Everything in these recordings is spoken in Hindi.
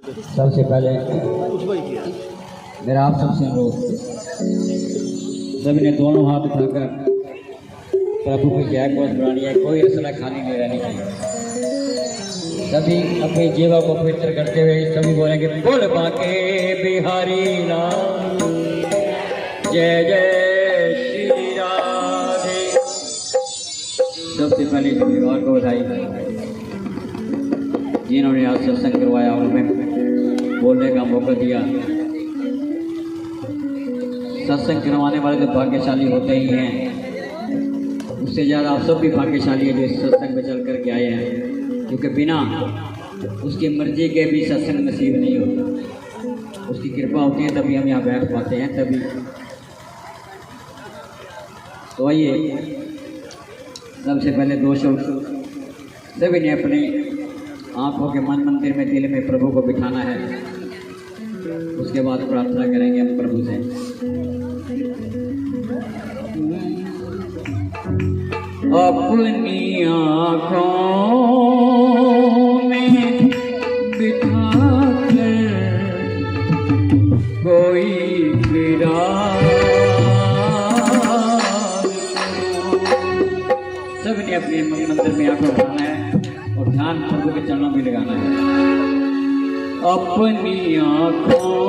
सबसे पहले मेरा आप सबसे अनुरोध, सभी ने दोनों हाथ उठाकर प्रभु की जय घोष बुलानी है। कोई रसना खाली नहीं रहनी चाहिए। सभी अपनी जीवा को पवित्र करते हुए सभी बोलेंगे, बोल बाके बिहारी लाल, जय जय श्री राधे। सबसे पहले परिवार को बधाई जिन्होंने आज सत्संग करवाया, उनमें बोलने का मौका दिया। सत्संग करवाने वाले तो भाग्यशाली होते ही हैं, उससे ज़्यादा आप सब भी भाग्यशाली हैं जो इस सत्संग में चल कर के आए हैं, क्योंकि बिना उसकी मर्जी के भी सत्संग नसीब नहीं होता। उसकी कृपा होती है तभी हम यहाँ बैठ पाते हैं। तभी तो आइए सबसे पहले दो शब्द सभी ने अपनी आंखों के मन मंदिर में दिल में प्रभु को बिठाना है। उसके बाद प्रार्थना करेंगे हम प्रभु से। अपनी आंखों में बिठा कर कोई विराज, सभी ने अपने मंदिर में आंखों उठाना है और ध्यान प्रभु के चरणों में लगाना है। अपनी आंखों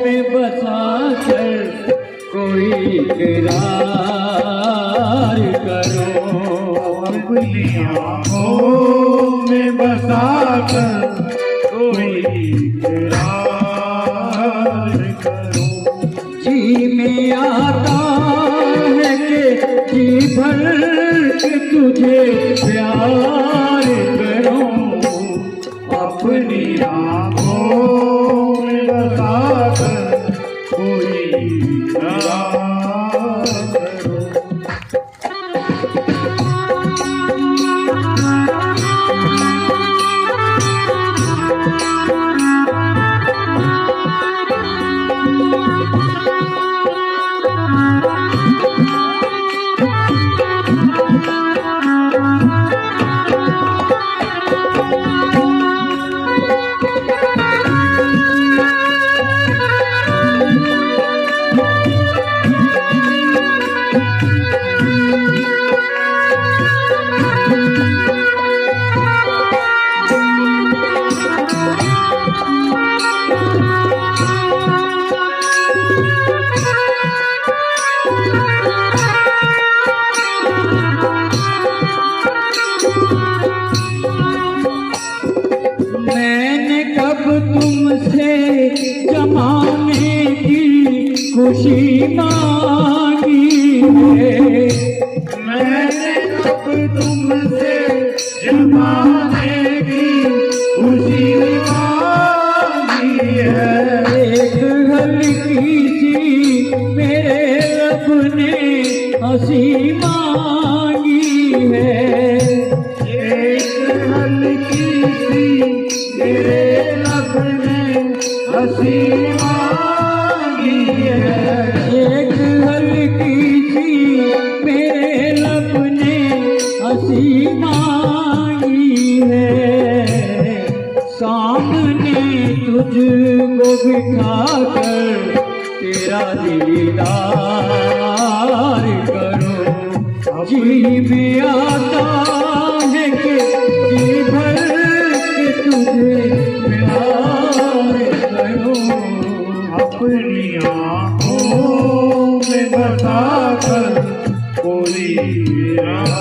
में बसा कर कोई इकरार करो, अपनी आंखों में बसा कर कोई इकरार करो। जी में आता है कि जी भर के तुझे प्यार करो, अपनी आंखों में बसा कर कोई इकरार करो। मैंने कब तुमसे जमाने की खुशी मांगी है, मैंने कब तुमसे जमाने की खुशी मांगी है। एक हल्की सी मेरे रब ने हंसी मांगी है, एक हल्की सी मेरे लब ने हंसी मांगी है। एक हल्की सी मेरे लब ने हंसी मांगी है। सामने तुझको बिठा कर तेरा दीदार करो, जी में आता है कि जी भर के तुझे प्यार करो, अपनी आंखों में बसा कर कोई इकरार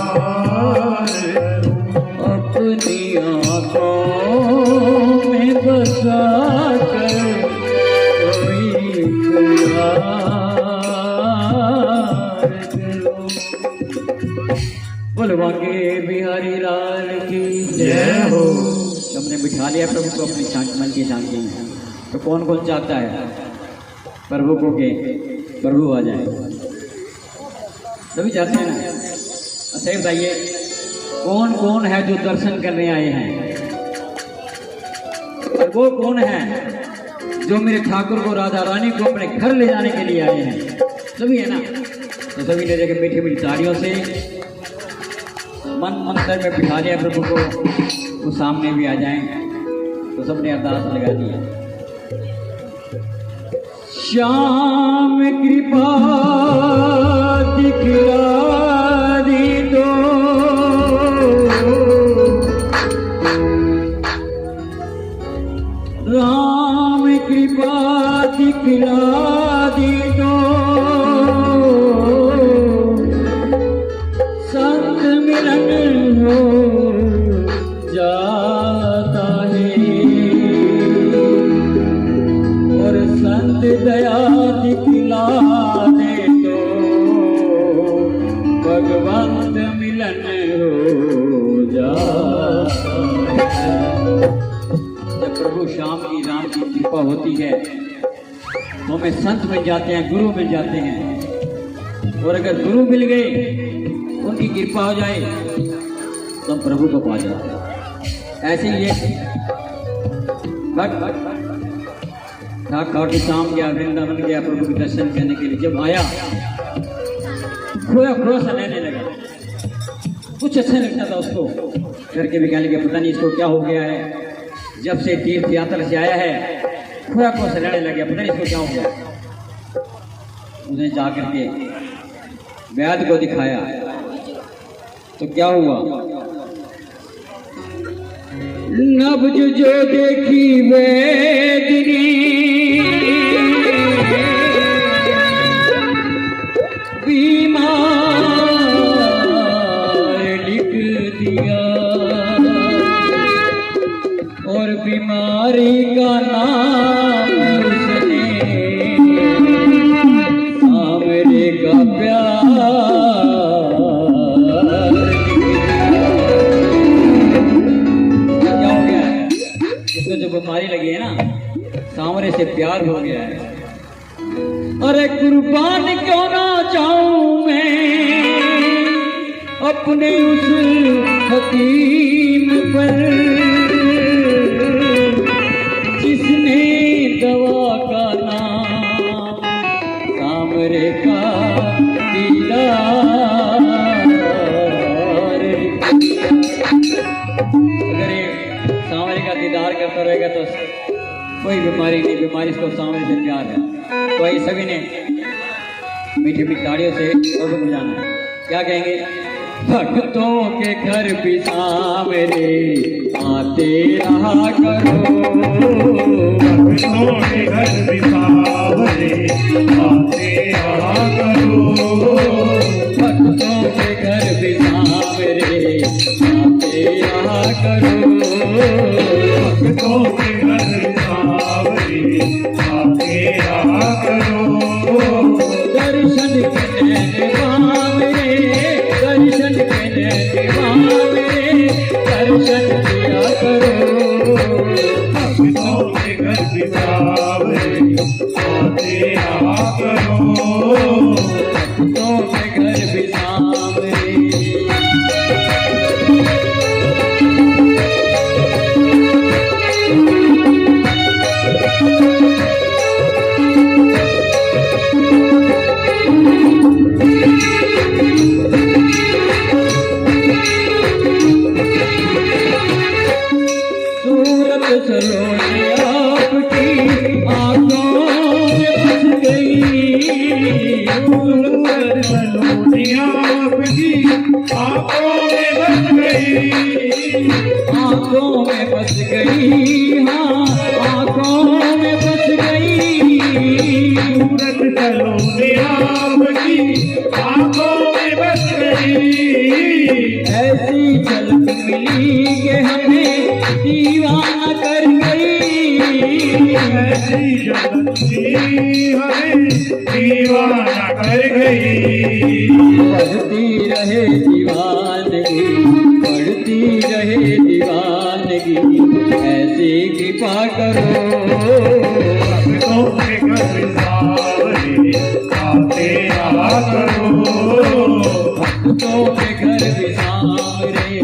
करो। अपनी आंखों में बसा कर कोई इकरार करो। बोल बाके बिहारी लाल की जय हो। हमने बिठा लिया प्रभु को अपनी मन की शांति में, तो कौन कौन चाहता है प्रभु को के प्रभु आ जाए? सभी चाहते हैं ना? अच्छा बताइए, कौन कौन है जो दर्शन करने आए हैं? और वो कौन है जो मेरे ठाकुर को, राधा रानी को अपने घर ले जाने के लिए आए हैं? सभी है ना? तो सभी ने देखिए मीठी मीठी तालियों से मन मंदिर में बिठा लिया प्रभु को, वो सामने भी आ जाएं। तो सबने अरदास लगा दिया। श्याम कृपा दिखला दी दो, राम कृपा दिखला दी दो, संत मिलन हो जाता है और संत दया दिखला दे तो भगवंत मिलन हो जाता है। जब प्रभु श्याम की राम की कृपा होती है तो हमें संत मिल जाते हैं, गुरु मिल जाते हैं, और अगर गुरु मिल गए, उनकी कृपा हो जाए तो हम प्रभु को पा जाते हैं। ऐसे ही ये खाटू श्याम गया, वृंदावन गया प्रभु के दर्शन करने के लिए। जब आया खोया खोया सा रहने लगा, कुछ अच्छा लगता था उसको। करके भी कहने लगे पता नहीं इसको क्या हो गया है, जब से तीर्थ यात्रा से आया है खोया खोया सा रहने लग गया, पता नहीं इसको क्या हो गया। उसने जाकर के वैद्य को दिखाया तो क्या हुआ, नब्ज जो देखी वेदनी बीमार लिख दिया, और बीमारी का नाम उसने सामने का प्यार। इसको जो बीमारी लगी है ना, सांवरे से प्यार हो गया है। अरे कुर्बान क्यों ना जाऊं मैं अपने उस हकीम पर, जिसने दवा का नाम सांवरे का दीदार। अगर ये सांवरे का दीदार करता रहेगा तो कोई बीमारी नहीं, बीमारी इसको सांवरे से प्यार है। तो ये सभी ने मीठी मीठी ताड़ियों से प्रभु को जाना है। क्या कहेंगे, भक्तों के घर भी सांवरे आते रहा करो, भक्तों के घर भी सांवरे आते रहा करो, भक्तों के घर भी सांवरे आते रहा करो, भक्तों के घर भी सांवरे आते रहा करो। दर्शन के नैने बावरे, दर्शन के नैने बावरे, दर्शन किया करो। भक्तों के घर भी सांवरे आते रहा करो, भक्तों के घर भी सांवरे। सूरत सलोनी आपकी आंखों में बस गई, सूरत सलोनी आपकी आंखों में बस गई, आंखों में बस गई, हाँ आंखों में बस गई। सूरत सलोनी आपकी आंखों में बस गई, ऐसी झलक मिली कि हमें दीवाना कर गई, ऐसी झलक हमें दीवाना कर गई। बढ़ती रहे दीवानगी, बढ़ती रहे दीवानगी, ऐसी कृपा करो। भक्तों के घर सांवरे आते रहा करो, भक्तों के घर भी सांवरे।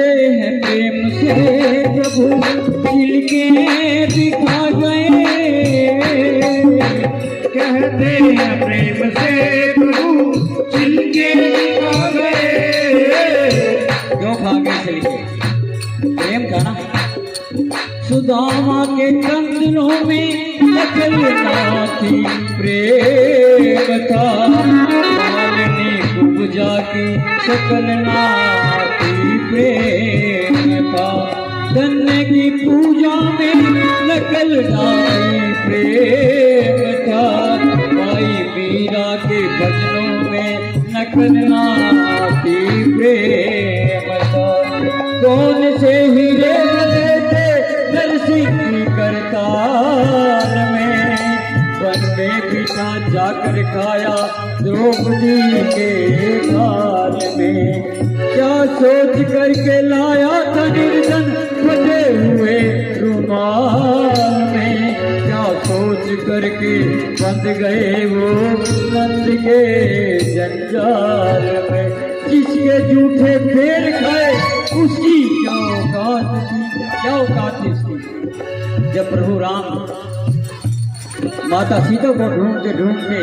हैं प्रेम से प्रभु छिलके दिखा गए। कहते हैं प्रेम से प्रभु छिलके दिखा गए। क्यों खा गए छिलके? प्रेम था ना। सुदामा के कंदनों में नकलना थी प्रेम था। मालिनी उपजा की शकलना थी प्रेम था। गन्ने की पूजा में नकलना थी प्रेम था। भाई मीरा के भजनों में नकलना थी प्रेम था। कौन से हीरे बने थे नरसिंह की करतार में। वन में बिठा जाकर खाया द्रौपदी के थाल में। क्या सोच करके लाया था निर्धन फटे हुए रुमाल में। क्या सोच करके बंध गए वो नंद के जंजाल में। जिसके झूठे फेर खाए उसकी क्या औकात थी, क्या औकात थी उसकी। जब प्रभु राम माता सीता को ढूंढते ढूंढते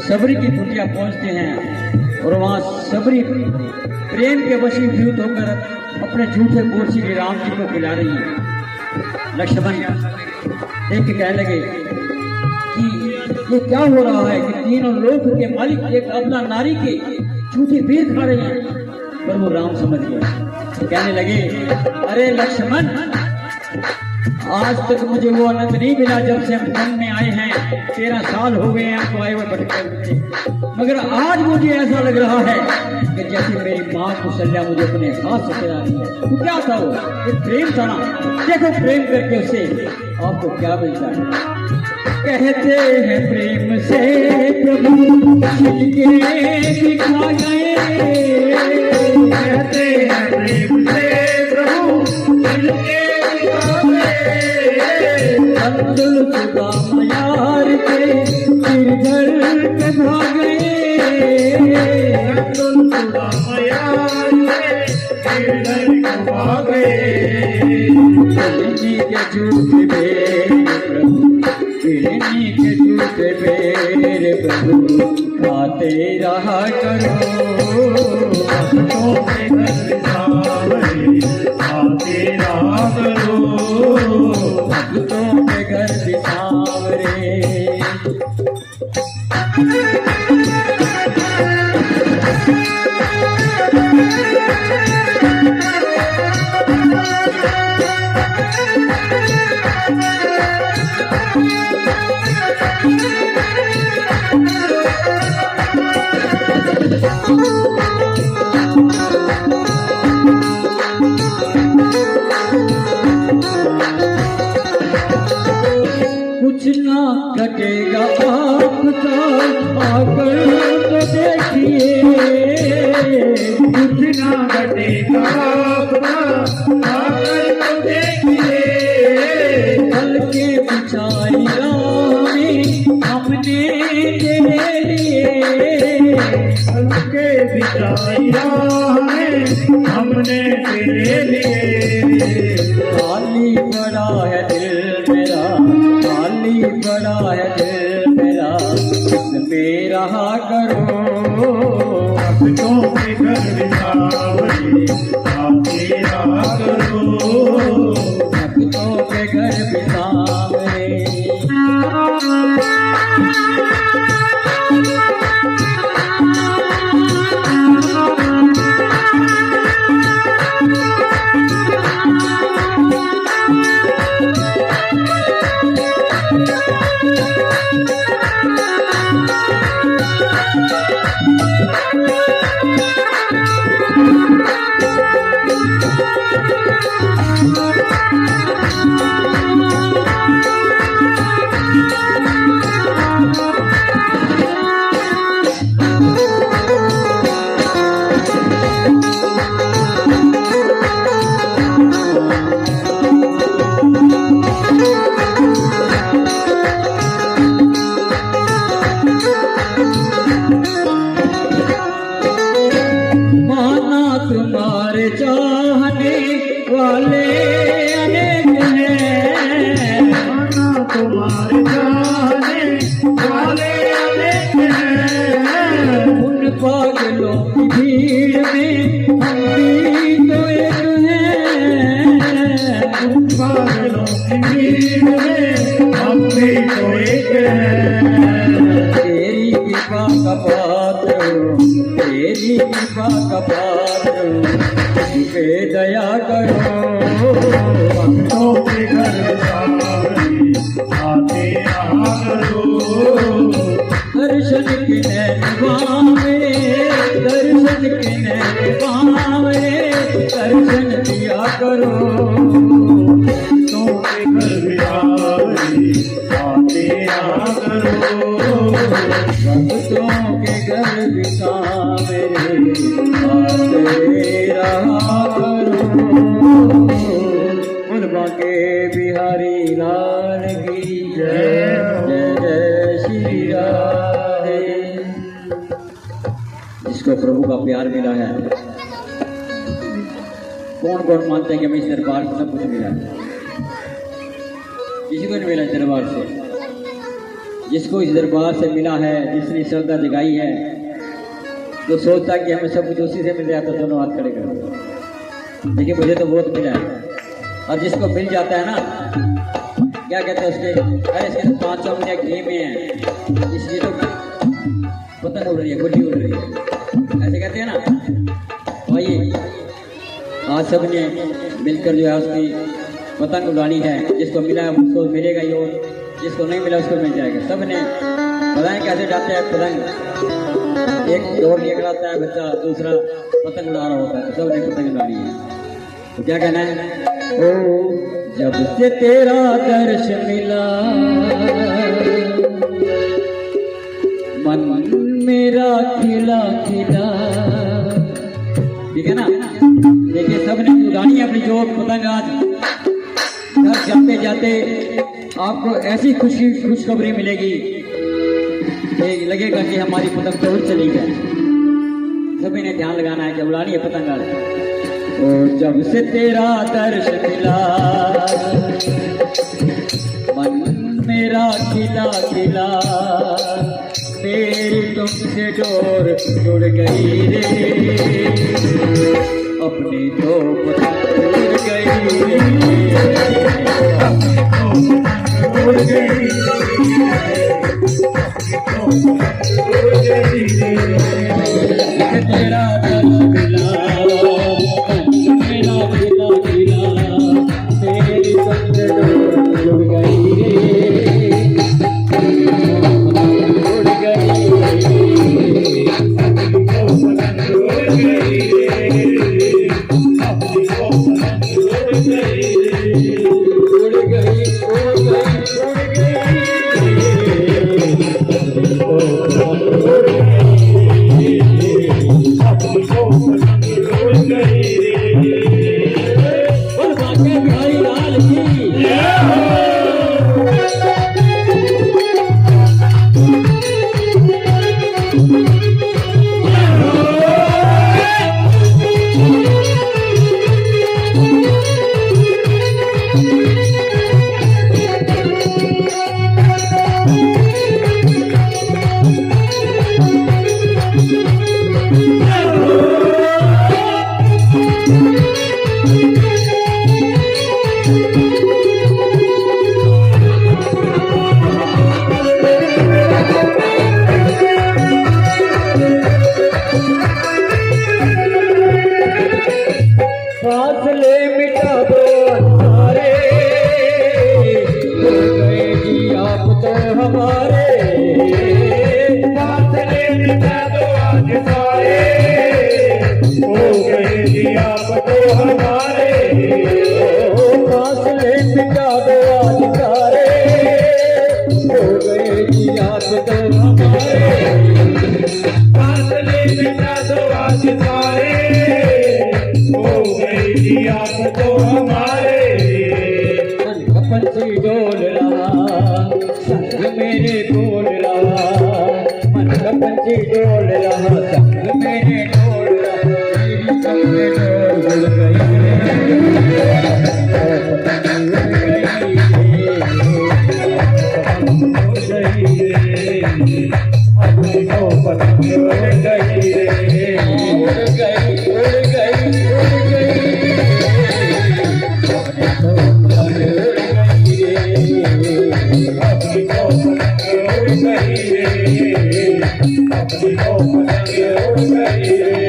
सबरी की कुटिया पहुंचते हैं और वहां सबरी प्रेम के वशीभूत होकर अपने झूठे बोल श्री राम जी को खिला रही है। लक्ष्मण देख के कहने लगे कि ये क्या हो रहा है कि तीनों लोक के मालिक एक अबला नारी के झूठे बेर खा रहे हैं। पर वो राम समझ गए। कहने लगे अरे लक्ष्मण, आज तक मुझे वो आनंद नहीं मिला जब से हम वन में आए हैं। 13 साल हो गए हैं हमको आए हुए भटके। मगर आज मुझे ऐसा लग रहा है कि जैसे मेरी माँ कौशल्या मुझे अपने हाथ से खिला रही है। तो क्या था वो? ये प्रेम था ना। देखो प्रेम करके उससे आपको क्या मिलता है। कहते हैं प्रेम से प्रभु छिलके दिखा गए। कहते हैं प्रेम से प्रभु छिलके दिखा गए। अब्दुल सुदामा यार के गिरधर कहा गए। अब्दुल सुदामा यार के गिरधर कहा गए। हिरनी के झूठे बेर प्रभु, हिरनी के झूठे बेर प्रभु खाते रहा करो। भक्तों के घर सावरे आते रहा करो। भक्तों के घर बिसावरे। कुछ ना घटेगा आपका आकर तो देखिए। कुछ ना घटेगा आपका आकर तो देखिए। कल के बिछाई राहें हमने तेरे लिए। कल के बिछाई राहें हमने तेरे लिए। खाली पड़ा है दिल मेरा, खाली पड़ा है दिल मेरा, इसमें रहा करो। भक्तों के घर सावरे आते रहा करो। भक्तों के घर बिसावरे। वाले अनेक हैं, माना तुम्हारे जाने वाले अनेक हैं। उन पागलों की भीड़ में हम भी तो एक हैं। उन पागलों की भीड़ में हम भी तो एक हैं। तेरी कृपा का पात्र, तेरी कृपा का पात्र, मुझ पे दया करो। भक्तों के घर सावरी आते रहा करो। दर्शन के नैनवा मेरे, दर्शन के नैनवा मेरे, दर्शन दिया करो। भक्तों के घर सावरी आते रहा करो। भक्तों के घर बिसा मेरे आते रहा करो। उन बाके बिहारी लाल की जय, जय जय श्री राधे। जिसको प्रभु का प्यार मिला है, कौन कौन मानते हैं कि हमें इस दरबार से सब कुछ मिला है? किसी को नहीं मिला इस दरबार से। जिसको इस दरबार से मिला है, जिसने श्रद्धा जगाई है, जो सोचता है कि हमें सब कुछ उसी से मिल जाता, तो दोनों हाथ खड़े करो। देखिए मुझे तो बहुत मिला है। और जिसको मिल जाता है ना, क्या कहते हैं उसके, अरे इसके तो 5 उंगलियां घी में है, इसलिए तो पतंग उड़ रही है, गुड्डी उड़ रही है, ऐसे कहते हैं ना। वही आज सबने मिलकर जो है उसकी पतंग उड़ानी है। जिसको मिला है उसको मिलेगा ही, और जिसको नहीं मिला उसको मिल जाएगा। सबने बताएं कैसे जाते हैं पतंग। एक दौड़ निकल आता है बच्चा, दूसरा पतंग उड़ा रहा होता है, तो सबने पतंग उड़ानी है। तो क्या कहना है? ओ जब से तेरा दर्श मिला, मन मेरा खिला खिला। ठीक है ना? देखिए सबने उड़ानी है अपनी जो पतंग। आज घर जाते जाते आपको ऐसी खुशखबरी मिलेगी, लगेगा कि हमारी पतंग तो उड़ चली गई। सभी ने ध्यान लगाना है कि उड़ानी है पतंग आज। और जब से तेरा दर्श मिला, मन मेरा खिला खिला, मेरी तुमसे डोर जुड़ गई रे, अपनी तो पतंग उड़ गई रे, उड़ गई तेरा दर्श मिला, मेरा खिला खिला, मेरी तुमसे डोर जुड़ गई रे, उड़ गई फासले मिटा दो सारे, हो गए जी आप तो हमारे। फासले मिटा दो आज सारे, हो गए जी आप तो हमारे। फासले मिटा दो आज सारे, हो गए जी आप तो हमारे। फासले मिटा दो आज सारे, हो गए जी आप तो हमारे। पंछी डोल रहा, संग मेरे बोल रहा, मन का पंछी डोल रहा, संग मेरे डोल रहा, मेरी संग में डोल गई रे। अपनी को पतंग उड़ गई रे, उड़ गई उड़ गई उड़ गई, अपनी तो पतंग उड़ गई रे, अपनी को पतंग उड़ गई रे, अपनी को पतंग उड़ गई रे।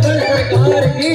सरकार की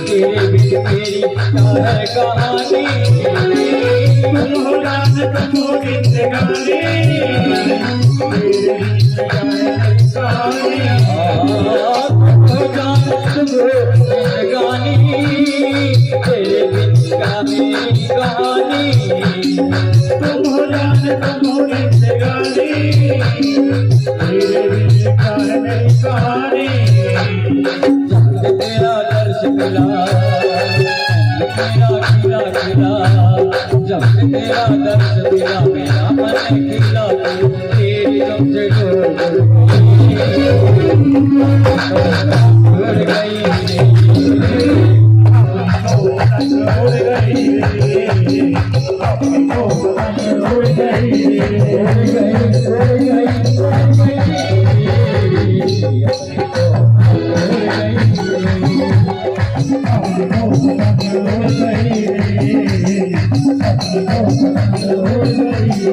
तेरे बिच मेरी क्या है कहानी, तुम हो जान तुम हो जिंदगानी, मेरी कहानी। तुम हो जान तुम हो जिंदगानी, तेरे बिच क्या मेरी कहानी, तुम हो जान तुम हो जिंदगानी, मेरे बीच का है मेरी कहानी। जब तेरा दर्श मिला मेरा खिला खिला, जब तेरा दर्श मिला मेरा मन खिला, तेरी तुमसे उड़ गई उड़ गई रे, अपनी को पतंग उड़ गई रे, उड़ गई उड़ गई उड़ गई, अपनी तो उड़ गई। अपनी को पतंग उड़ गई रे, अपनी को पतंग उड़ गई रे।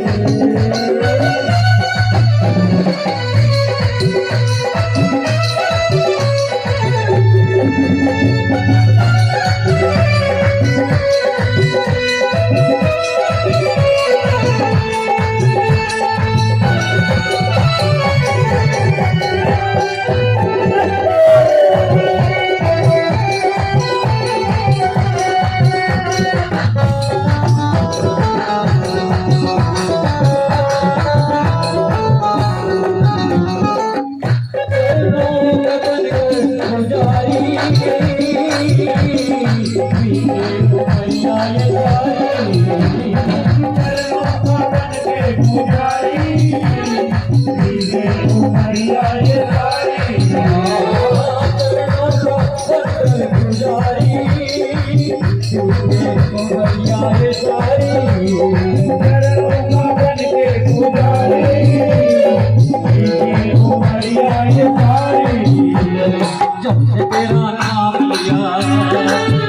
जब से तेरा नाम लिया,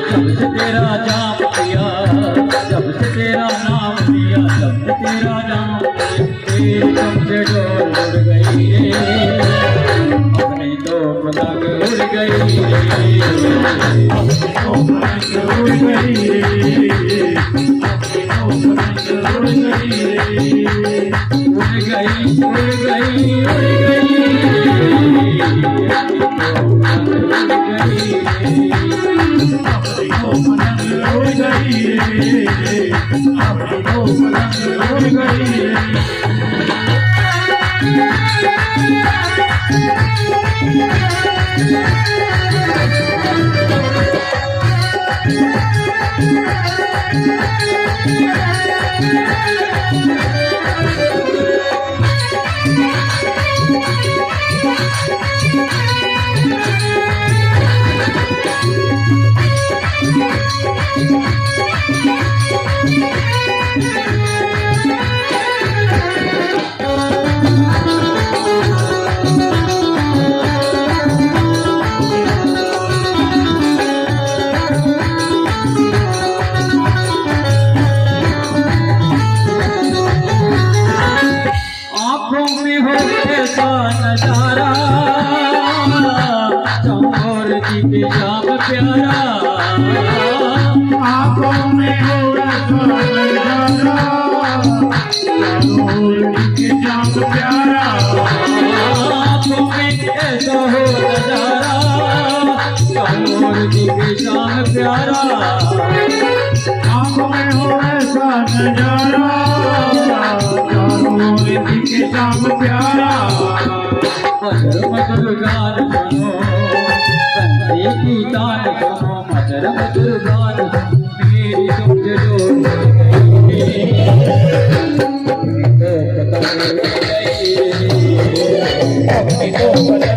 जब से तेरा जाम लिया, जब से तेरा नाम लिया, जब से तेरा नाम लिया, तुमसे डोर उड़ गई रे, अपनी तो पतंग उड़ गई रे, अपनी को पतंग उड़ गई रे, अपनी को पतंग उड़ गई रे, उड़ गई उड़ गई उड़ गई, अपनी को पतंग उड़ गई रे, अपनी को पतंग उड़ गई रे। आँखों में हो ऐसा नजारा चमोर जी के श्याम प्यारा आंखों में हो ऐसा नजारा चमोर जी के श्याम प्यारा आंखों में ऐसा हो नजारा चमोर जी के श्याम प्यारा आंखों में हो ऐसा नजारा चमोर जी के श्याम प्यारा मधुर मधुर गान सुनो बंदे की तान सुनो मधुर मधुर गान मेरी समझ लो अपनी तो पता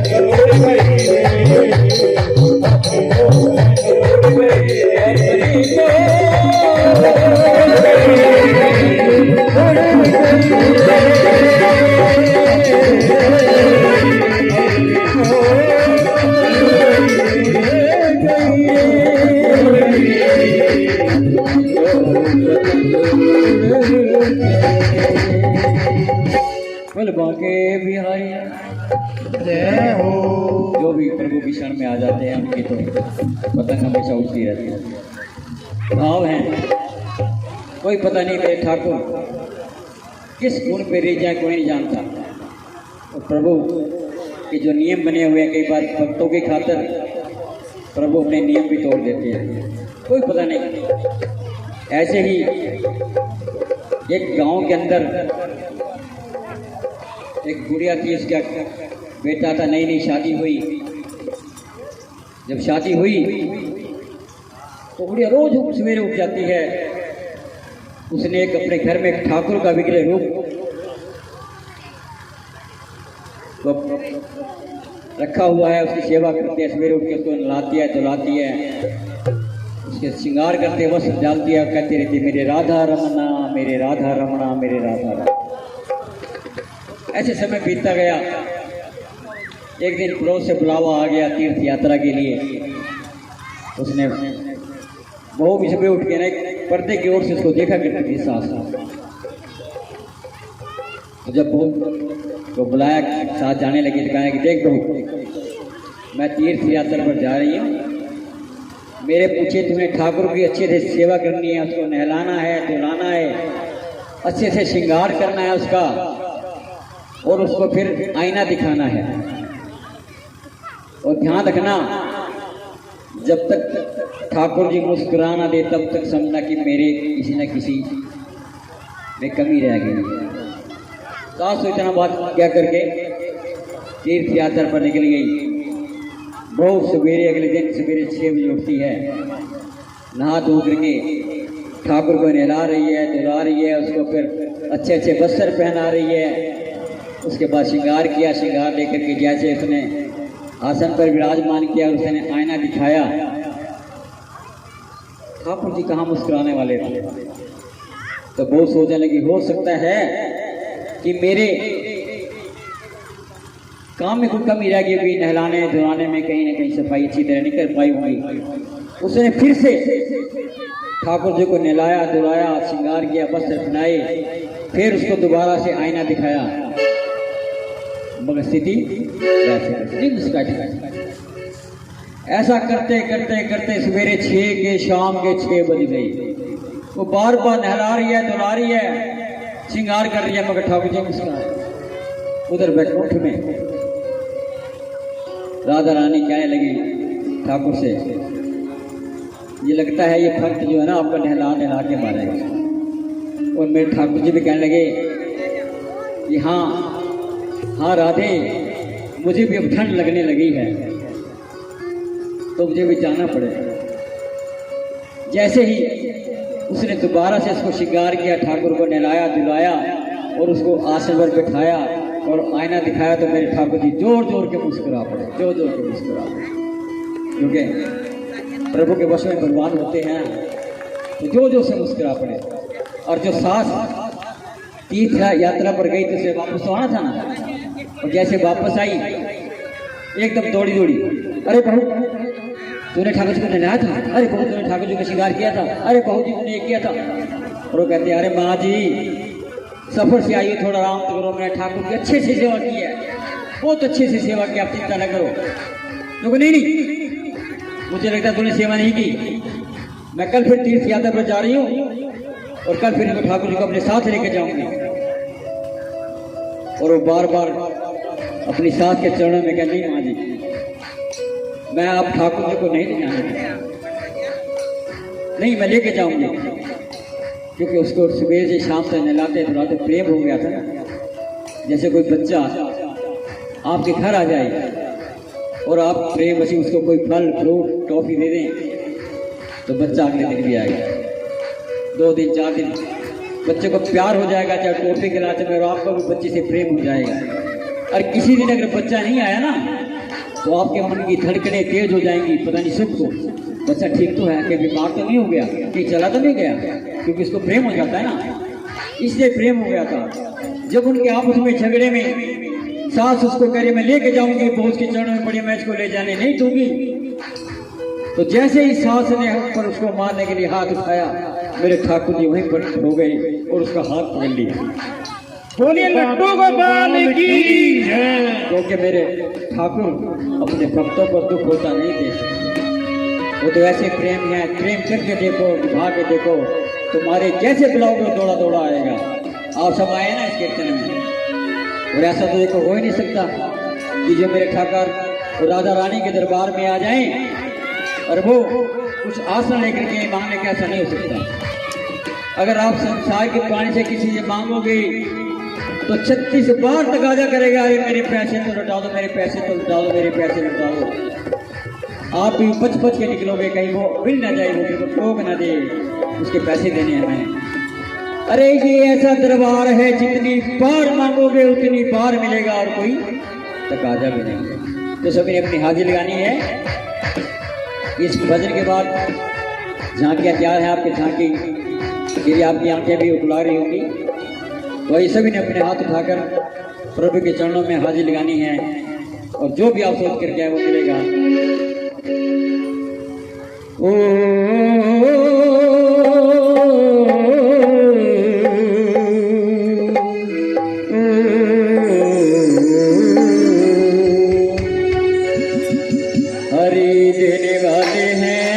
बाके बिहारी जय हो। जो भी प्रभु की शरण में आ जाते हैं उनकी तो पतंग हमेशा उड़ती रहती है। भाव हैं कोई पता नहीं मेरे ठाकुर किस गुण पे रह जाए कोई नहीं जानता। और प्रभु के जो नियम बने हुए हैं कई बार भक्तों की खातिर प्रभु अपने नियम भी तोड़ देते हैं, कोई पता नहीं। ऐसे ही एक गांव के अंदर एक गुड़िया थी, उसका बेटा था, नई नई शादी हुई। जब शादी हुई तो गुड़िया रोज सवेरे उठ जाती है। उसने एक अपने घर में एक ठाकुर का विग्रह रूप तो रखा हुआ है, उसकी सेवा करती है। सवेरे उठ के उसको नहलाती है, धुलाती है, उसके श्रृंगार करते वस्त्र डालती है, कहती रहती मेरे राधा रमना, मेरे राधा रमना, मेरे राधा रमना। ऐसे समय बीतता गया। एक दिन पड़ोस से बुलावा आ गया तीर्थ यात्रा के लिए। उसने बहू भी सुबह उठ के ना पर्दे की ओर से उसको देखा करती थी सास। तो जब बहू को बुलाया साथ जाने लगी तो कहा कि देख बहू, मैं तीर्थ यात्रा पर जा रही हूँ, मेरे पूछे तुम्हें ठाकुर की अच्छे से सेवा करनी है, उसको नहलाना है, धुलाना है, अच्छे से श्रृंगार करना है उसका, और उसको फिर आईना दिखाना है। और ध्यान रखना जब तक ठाकुर जी मुस्कुराना दे तब तक समझना कि मेरे किसी न किसी में कमी रह गई। सास तो इतना बात क्या करके तीर्थ यात्रा पर निकल गई। बहुत सवेरे अगले दिन सवेरे 6 बजे उठती है, नहा धो करके ठाकुर को नहला रही है, धुला रही है, उसको फिर अच्छे अच्छे वस्त्र पहना रही है। उसके बाद श्रृंगार किया, श्रृंगार लेकर के जैसे उसने आसन पर विराजमान किया, उसने आईना दिखाया। ठाकुर जी कहाँ मुस्कुराने वाले थे। तो बहुत सोचने लगी हो सकता है कि मेरे काम में कोई कमी रह गई होगी, नहलाने धुलाने में कहीं ना कहीं सफाई अच्छी तरह नहीं कर पाई होगी। उसने फिर से ठाकुर जी को नहलाया, धुलाया, श्रृंगार किया, वस्त्र पहनाए, फिर उसको दोबारा से आईना दिखाया, मगर स्थिति वैसे मुस्कुराती। ऐसा करते करते करते सवेरे 6 के शाम के 6 बज गई। वो बार बार नहला रही है, धुला रही है, श्रृंगार कर रही है, मगर ठाकुर जी मुस्कुरा। उधर बैकुंठ में राधा रानी कहने लगी ठाकुर से, ये लगता है ये भक्त जो है ना आपको नहला नहला के मारेगा। और मेरे ठाकुर जी भी कहने लगे कि हाँ राधे, मुझे भी अब ठंड लगने लगी है तो मुझे भी जाना पड़ेगा। जैसे ही उसने दोबारा से उसको श्रृंगार किया, ठाकुर को नहलाया धुलाया और उसको आसन पर बिठाया और आईना दिखाया, तो मेरे ठाकुर जी जोर जोर के मुस्कुरा पड़े, जोर जोर के मुस्कुरा पड़े। क्योंकि प्रभु के वश में भगवान होते हैं तो जोर जोर से मुस्कुरा पड़े। और जो सास तीर्थ यात्रा पर गई तो उसे वापस तो आना था ना, और जैसे वापस आई एकदम दौड़ी दौड़ी, अरे बहू तूने ठाकुर जी को नहलाया था, अरे बहू तूने ठाकुर जी का श्रृंगार किया था, अरे बहू जी तूने ये किया था। और वो कहते अरे माँ जी सफर से आई हो, थोड़ा आराम तो करो। मैंने ठाकुर की अच्छे से सेवा की है, बहुत अच्छे से सेवा की, आप चिंता न करो। देखो नहीं, मुझे लगता है तूने सेवा नहीं की। मैं कल फिर तीर्थ यात्रा पर जा रही हूँ और कल फिर इनको ठाकुर जी को अपने साथ लेके जाऊंगी और वो बार बार अपनी सास के चरणों में कह, नहीं माँ जी मैं आप ठाकुर जी को नहीं ले जाने, नहीं मैं लेके जाऊंगी। क्योंकि उसको सुबह से शाम तक नहलाते धुलाते प्रेम हो गया था ना। जैसे कोई बच्चा आपके घर आ जाए और आप प्रेम वसी उसको कोई फल फ्रूट टॉफी दे दें तो बच्चा अगले दिन भी आएगा, 2 दिन 4 दिन बच्चे को प्यार हो जाएगा, चाहे टॉफी के नाते में, और आपको भी बच्चे से प्रेम हो जाएगा। और किसी दिन अगर बच्चा नहीं आया ना तो आपके मन की धड़कनें तेज हो जाएंगी, पता नहीं सुख को बच्चा ठीक तो है, कि बीमार तो नहीं हो गया, कि चला तो नहीं गया, क्योंकि उसको प्रेम हो जाता है ना, इसलिए प्रेम हो गया था। जब उनके आपस में झगड़े में सास उसको कह रही मैं लेके जाऊंगी, बहुत के चरणों में पड़ी, मैं इसको ले जाने नहीं दूंगी, तो जैसे ही सास ने हम पर उसको मारने के लिए हाथ उठाया, मेरे ठाकुर जी वहीं पर हो गए और उसका हाथ पकड़ लिया। बोलिए लड्डू गोपाल की जय। क्योंकि मेरे ठाकुर अपने भक्तों को दुख होता नहीं दे सकते, वो तो ऐसे प्रेम है, प्रेम करके देखो, निभा के देखो, तुम्हारे जैसे बुलाओगे दौड़ा दौड़ा आएगा। आप सब आए ना इस कीर्तन में, और ऐसा तो देखो हो ही नहीं सकता कि जो मेरे ठाकुर और राधा रानी के दरबार में आ जाएं और वो कुछ आसन लेकर के मांगने का, ऐसा नहीं हो सकता। अगर आप संसार के प्राणी से किसी से मांगोगे तो 36 बार तकाजा करेगा, अरे मेरे पैसे तो लौटा दो, मेरे पैसे तो लौटा दो, मेरे पैसे लौटा दो। आप भी पच पच के निकलोगे, कहीं वो मिल ना जाए, वो फिर टोक ना दे, उसके पैसे देने हैं मैंने। अरे ये ऐसा दरबार है, जितनी बार मांगोगे उतनी बार मिलेगा और कोई तकाजा भी नहीं। तो सभी ने अपनी हाजिर लगानी है। इस भजन के बाद झांकियाँ तैयार है आपकी, झांकी मेरी आपकी आंखें भी उठला रही होंगी, वही सभी ने अपने हाथ उठाकर प्रभु के चरणों में हाजिर लगानी है और जो भी आप सोच करके आए वो मिलेगा। हरि देने वाले हैं,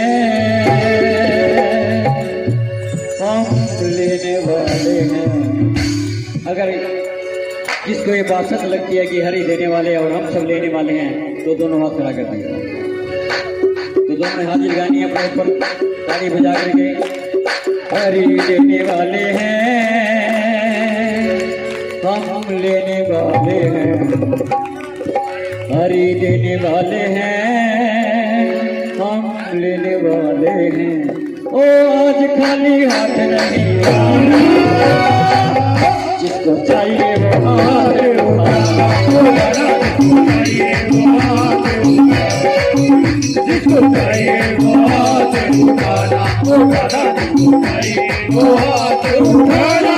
हम लेने वाले हैं। अगर जिसको ये बात सच लगती है कि हरि देने वाले और हम सब लेने वाले हैं, तो दोनों हाथ खड़ा कर दिए, तो दोनों ने हाजिर गानी अपने ऊपर ताली बजा करके। हरि देने वाले हैं, हम लेने वाले हैं, हरि देने वाले हैं, हम लेने वाले हैं। ओ आज खाली हाथ नहीं, जिसको चाहिए वो हाथ उठाना, जिसको चाहिए वो हाथ उठाना, वो हाथ उठाना।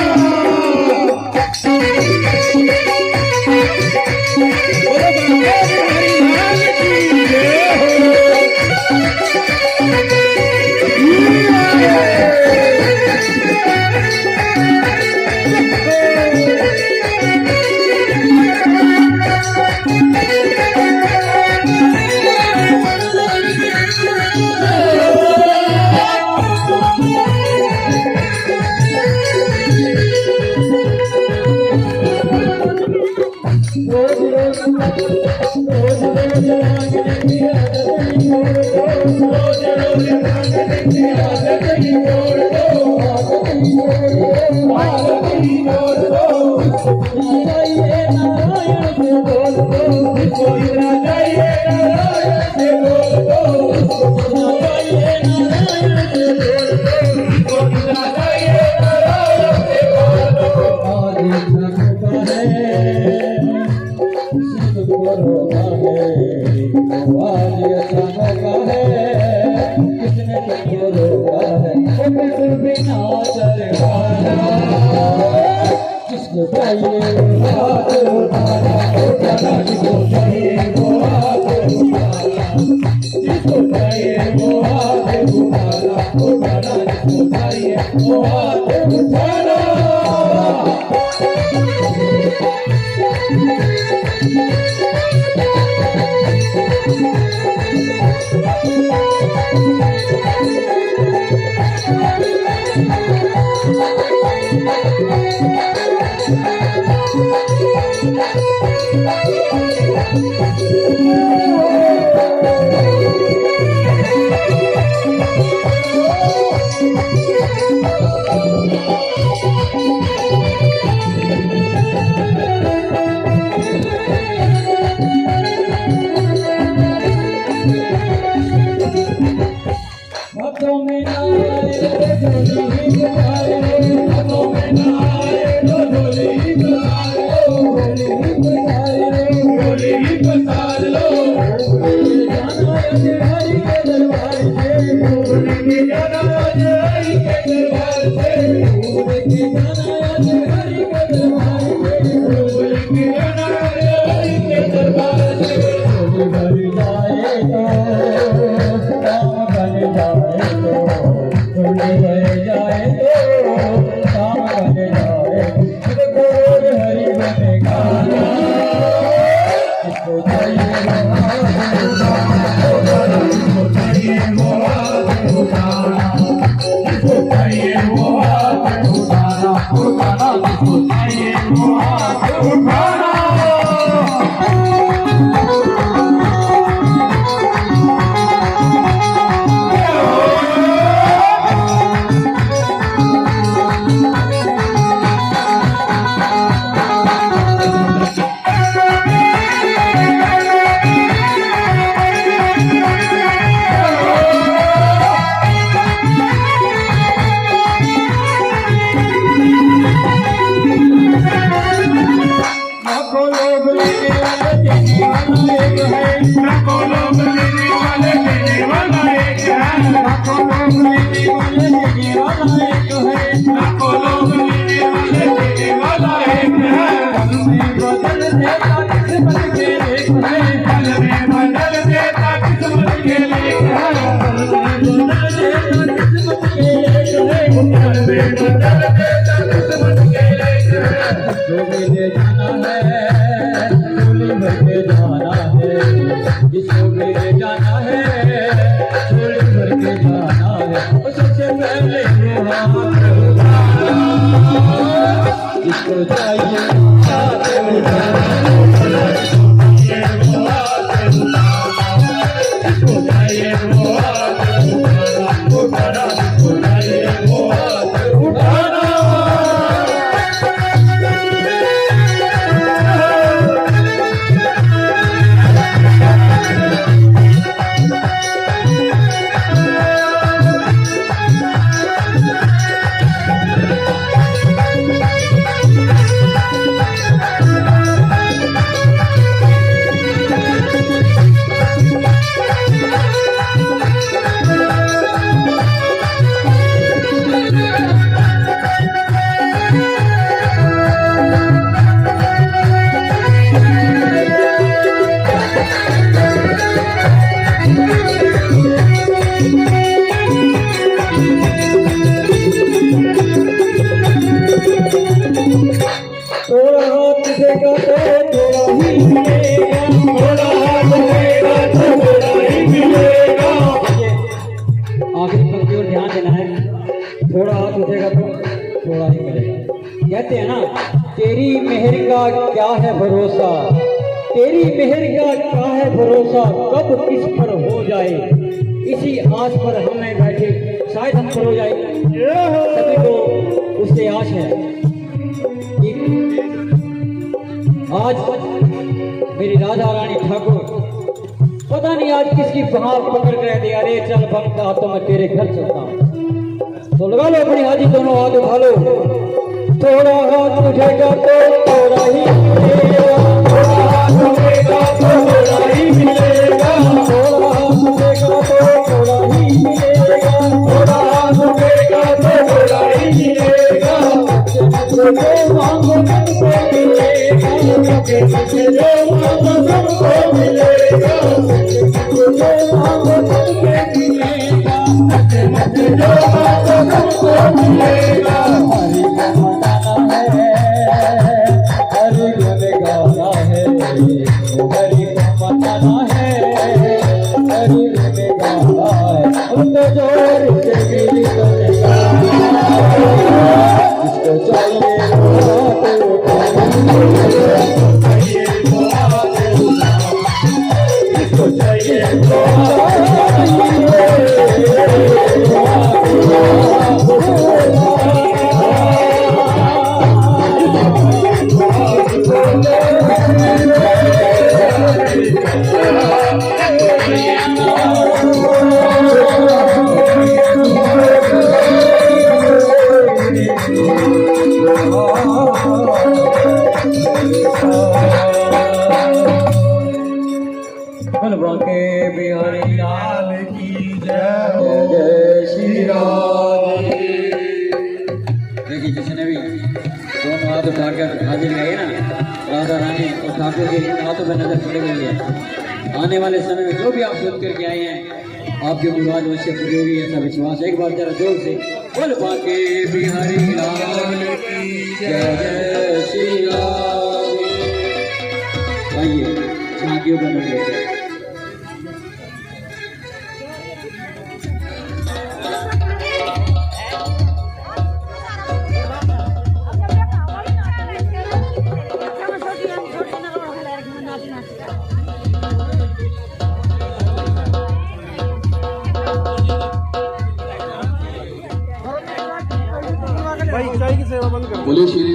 जिसको चाहिए हाथ उठाना, जिसको चाहिए वो हाथ उठाना, जिसको चाहिए वो हाथ उठाना, जिसको चाहिए वो हाथ उठाना। थोड़ा हाथ उठेगा तो थोड़ा ही मिलेगा। कहते हैं ना, तेरी मेहर का क्या है भरोसा, तेरी मेहर का क्या है भरोसा, कब किस पर हो जाए, इसी आस पर हमें बैठे शायद हम पर हो जाए। सभी को उससे आश है कि आज मेरी राधा रानी ठाकुर पता नहीं आज किसकी बाह पकड़ कर दिया, अरे चल बनता तो मैं तेरे घर चलता हूँ। तो लगा लो अपनी हाथी, दोनों हाथ उठा लो, थोड़ा हाथ उठेगा तो थोड़ा ही मिलेगा, थोड़ा हाथ उठेगा तो थोड़ा ही मिलेगा, थोड़ा हाथ उठेगा तो थोड़ा ही मिलेगा, थोड़ा हाथ उठेगा तो थोड़ा ही मिलेगा, जो मांगो सबको मिलेगा, जो मांगो सबको मिलेगा, जो मांगो सबको मिलेगा, जो मांगो सबको मिलेगा। हरि को मनाना है, हरि गुण गाना है, हरि को मनाना है, हरि गुण गाना है, उनको जोर से गीत गाना, इसको चाहिए वो हाथ उठाना, चाहिए वो हाथ उठाना। बांके बिहारी लाल लाल की जय जय हो जय श्री श्री राम। राम। देखिए जिसने भी दोनों हाथ उठाकर हाजिर गए ना राधा रानी और ठाकुर के इन हाथों में नजर पड़ गई है। आने वाले समय में जो भी आप सोच करके आए हैं आपकी मुराद उससे पूरी होगी ऐसा विश्वास है। एक बार जरा जोर से बोल बांके बिहारी लाल की जय जय श्री राम। आइए झांकियों का नाम लेते हैं। बोले श्री